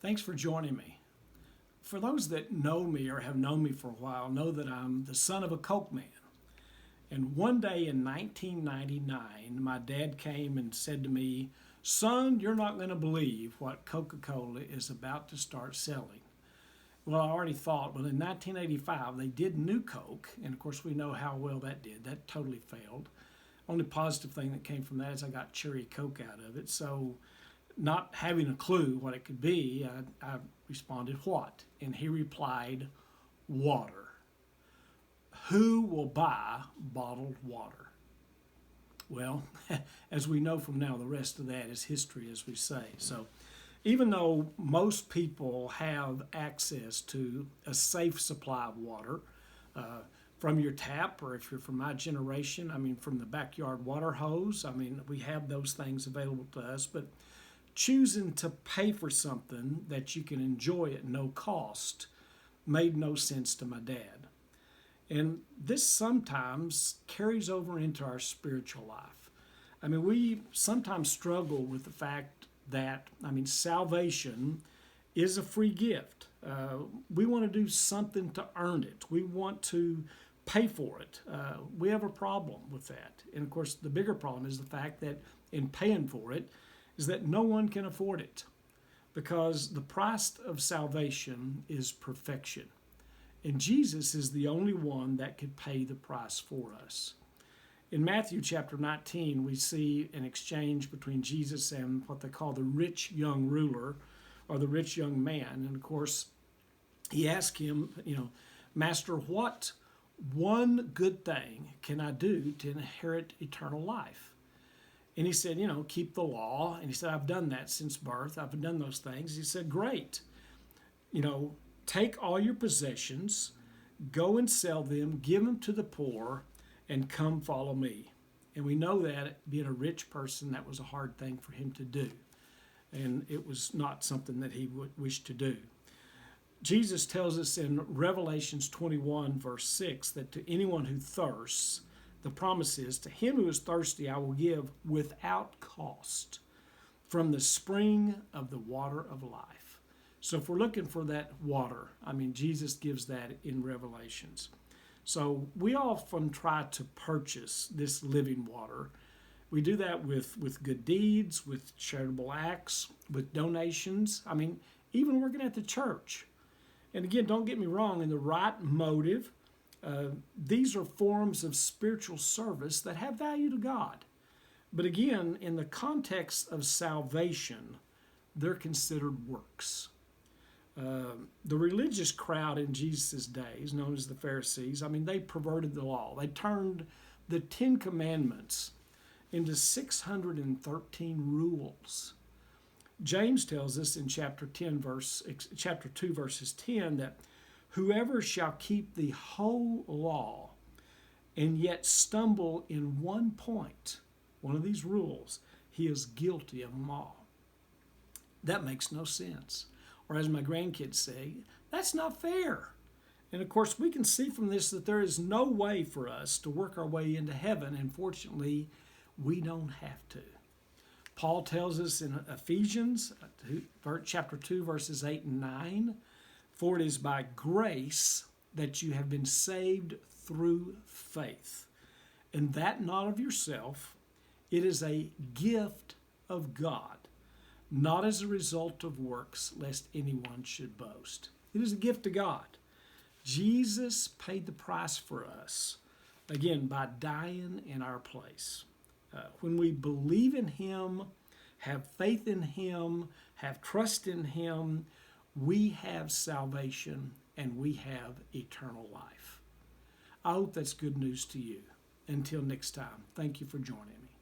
Thanks for joining me. For those that know me or have known me for a while, know that I'm the son of a Coke man. And one day in 1999, my dad came and said to me, "Son, you're not going to believe what Coca-Cola is about to start selling." Well, I already thought, well, in 1985, they did New Coke, and of course, we know how well that did. That totally failed. Only positive thing that came from that is I got cherry Coke out of it. So, not having a clue what it could be, I responded, "What?" And he replied, "Water. Who will buy bottled water?" Well, as we know from now, the rest of that is history, as we say. So, even though most people have access to a safe supply of water from your tap, or if you're from my generation, from the backyard water hose, we have those things available to us, but choosing to pay for something that you can enjoy at no cost made no sense to my dad. And this sometimes carries over into our spiritual life. We sometimes struggle with the fact that, salvation is a free gift. We want to do something to earn it. We want to pay for it. We have a problem with that. And of course, the bigger problem is the fact that in paying for it, is that no one can afford it, because the price of salvation is perfection. And Jesus is the only one that could pay the price for us. In Matthew chapter 19, we see an exchange between Jesus and what they call the rich young ruler, or the rich young man. And of course, he asked him, "Master, what one good thing can I do to inherit eternal life?" And he said, "Keep the law." And he said, "I've done that since birth. I've done those things." He said, "Great. Take all your possessions, go and sell them, give them to the poor, and come follow me." And we know that being a rich person, that was a hard thing for him to do. And it was not something that he would wish to do. Jesus tells us in Revelations 21, verse 6, that to anyone who thirsts, the promise is, "To him who is thirsty, I will give without cost from the spring of the water of life." So if we're looking for that water, Jesus gives that in Revelations. So we often try to purchase this living water. We do that with good deeds, with charitable acts, with donations. Even working at the church. And again, don't get me wrong, in the right motive, these are forms of spiritual service that have value to God. But again, in the context of salvation, they're considered works. The religious crowd in Jesus' days, known as the Pharisees, they perverted the law. They turned the 10 Commandments into 613 rules. James tells us in chapter 2, verses 10, that whoever shall keep the whole law and yet stumble in one point, one of these rules, he is guilty of them all. That makes no sense. Or as my grandkids say, that's not fair. And of course, we can see from this that there is no way for us to work our way into heaven, and fortunately, we don't have to. Paul tells us in Ephesians chapter 2, verses 8 and 9, "For it is by grace that you have been saved through faith, and that not of yourself. It is a gift of God, not as a result of works, lest anyone should boast." It is a gift of God. Jesus paid the price for us, again, by dying in our place. When we believe in Him, have faith in Him, have trust in Him, we have salvation and we have eternal life. I hope that's good news to you. Until next time, thank you for joining me.